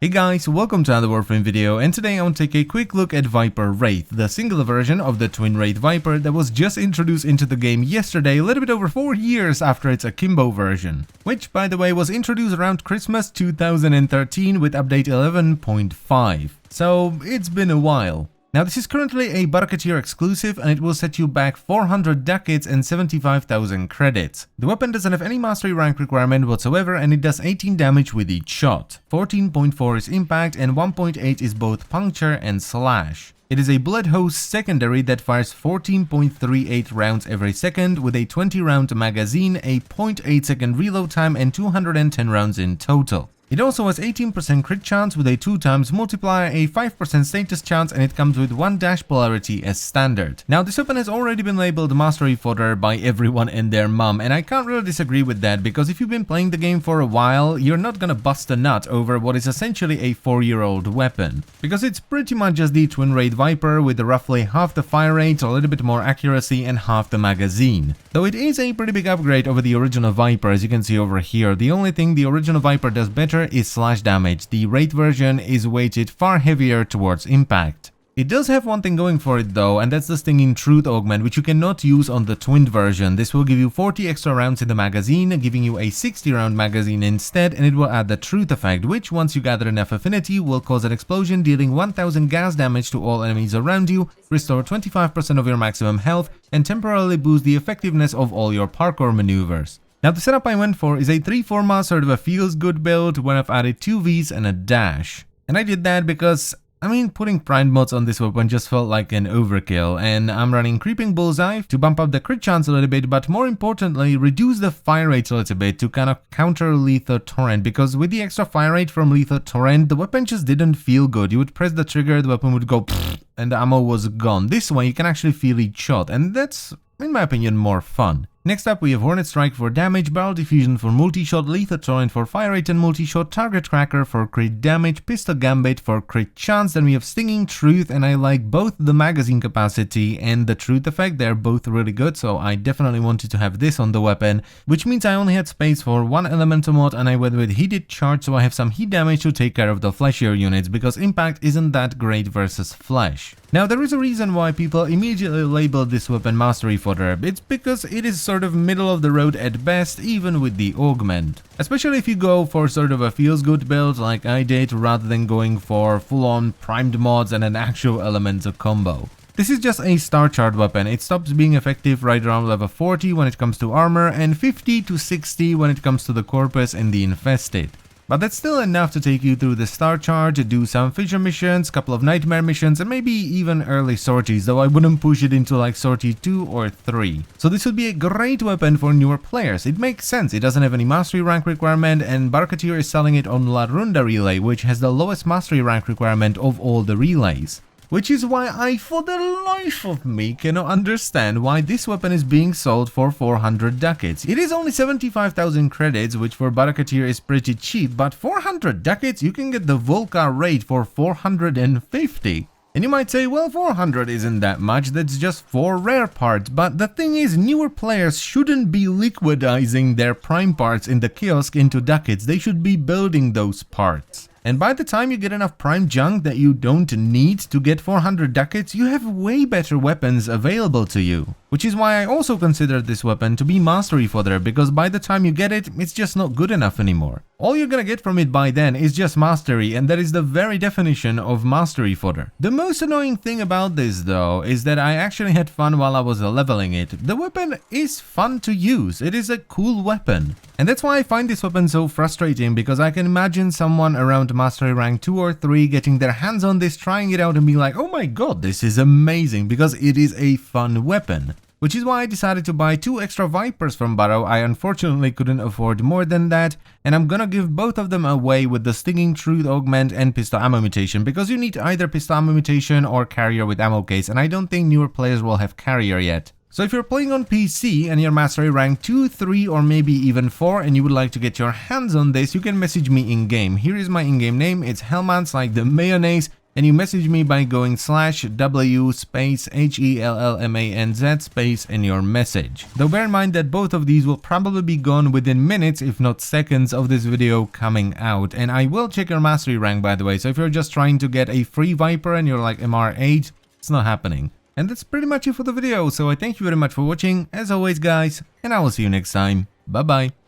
Hey guys, welcome to another Warframe video, and today I want to take a quick look at Viper Wraith, the singular version of the twin Wraith Viper that was just introduced into the game yesterday, a little bit over 4 years after its akimbo version, which by the way was introduced around Christmas 2013 with update 11.5, so it's been a while. Now this is currently a Barketeer exclusive and it will set you back 400 ducats and 75,000 credits. The weapon doesn't have any mastery rank requirement whatsoever and it does 18 damage with each shot. 14.4 is impact and 1.8 is both puncture and slash. It is a blood hose secondary that fires 14.38 rounds every second with a 20 round magazine, a 0.8 second reload time and 210 rounds in total. It also has 18% crit chance with a 2x multiplier, a 5% status chance, and it comes with 1 dash polarity as standard. Now this weapon has already been labeled mastery fodder by everyone and their mum, and I can't really disagree with that because if you've been playing the game for a while, you're not gonna bust a nut over what is essentially a 4-year-old weapon. Because it's pretty much just the twin Wraith Viper with roughly half the fire rate, a little bit more accuracy, and half the magazine. Though it is a pretty big upgrade over the original Viper, as you can see over here. The only thing the original Viper does better is slash damage. The Wraith version is weighted far heavier towards impact. It does have one thing going for it though, and that's the Stinging Truth augment, which you cannot use on the twinned version. This will give you 40 extra rounds in the magazine, giving you a 60 round magazine instead, and it will add the truth effect, which once you gather enough affinity will cause an explosion, dealing 1000 gas damage to all enemies around you, restore 25% of your maximum health, and temporarily boost the effectiveness of all your parkour maneuvers. Now the setup I went for is a 3 Forma, sort of a feels good build where I've added 2 Vs and a dash. And I did that because, putting primed mods on this weapon just felt like an overkill, and I'm running Creeping Bullseye to bump up the crit chance a little bit, but more importantly reduce the fire rate a little bit to kind of counter Lethal Torrent, because with the extra fire rate from Lethal Torrent the weapon just didn't feel good. You would press the trigger, the weapon would go and the ammo was gone. This way you can actually feel each shot, and that's, in my opinion, more fun. Next up we have Hornet Strike for damage, Barrel Diffusion for multi-shot, Lethal Torrent for fire rate and multi-shot, Target Cracker for crit damage, Pistol Gambit for crit chance, then we have Stinging Truth, and I like both the magazine capacity and the truth effect. They're both really good, so I definitely wanted to have this on the weapon, which means I only had space for one elemental mod and I went with Heated Charge, so I have some heat damage to take care of the fleshier units because impact isn't that great versus flesh. Now there is a reason why people immediately label this weapon mastery fodder. It's because it is sort of middle of the road at best, even with the augment. Especially if you go for sort of a feels good build like I did, rather than going for full on primed mods and an actual elemental combo. This is just a star chart weapon. It stops being effective right around level 40 when it comes to armor and 50 to 60 when it comes to the corpus and the infested. But that's still enough to take you through the star charge, do some fissure missions, couple of nightmare missions, and maybe even early sorties, though I wouldn't push it into like sortie 2 or 3. So this would be a great weapon for newer players. It makes sense, it doesn't have any mastery rank requirement, and Barketeer is selling it on La Runda relay, which has the lowest mastery rank requirement of all the relays. Which is why I, for the life of me, cannot understand why this weapon is being sold for 400 ducats. It is only 75,000 credits, which for Barketeer is pretty cheap, but 400 ducats you can get the Volca raid for 450. And you might say, well, 400 isn't that much, that's just 4 rare parts, but the thing is, newer players shouldn't be liquidizing their prime parts in the kiosk into ducats, they should be building those parts. And by the time you get enough prime junk that you don't need to get 400 ducats, you have way better weapons available to you. Which is why I also consider this weapon to be mastery fodder, because by the time you get it, it's just not good enough anymore. All you're gonna get from it by then is just mastery, and that is the very definition of mastery fodder. The most annoying thing about this though is that I actually had fun while I was leveling it. The weapon is fun to use, it is a cool weapon. And that's why I find this weapon so frustrating, because I can imagine someone around mastery rank 2 or 3 getting their hands on this, trying it out and being like, oh my god, this is amazing, because it is a fun weapon. Which is why I decided to buy 2 extra Vipers from Barrow. I unfortunately couldn't afford more than that, and I'm gonna give both of them away with the Stinging Truth augment and pistol ammo mutation, because you need either pistol ammo mutation or carrier with ammo case, and I don't think newer players will have carrier yet. So if you're playing on PC and you're mastery rank 2, 3 or maybe even 4 and you would like to get your hands on this, you can message me in-game. Here is my in-game name, it's Hellmans like the mayonnaise, and you message me by going /w space HELLMANZ space in your message. Though bear in mind that both of these will probably be gone within minutes if not seconds of this video coming out, and I will check your mastery rank by the way, so if you're just trying to get a free Viper and you're like MR8, it's not happening. And that's pretty much it for the video, so I thank you very much for watching as always guys, and I will see you next time. Bye bye.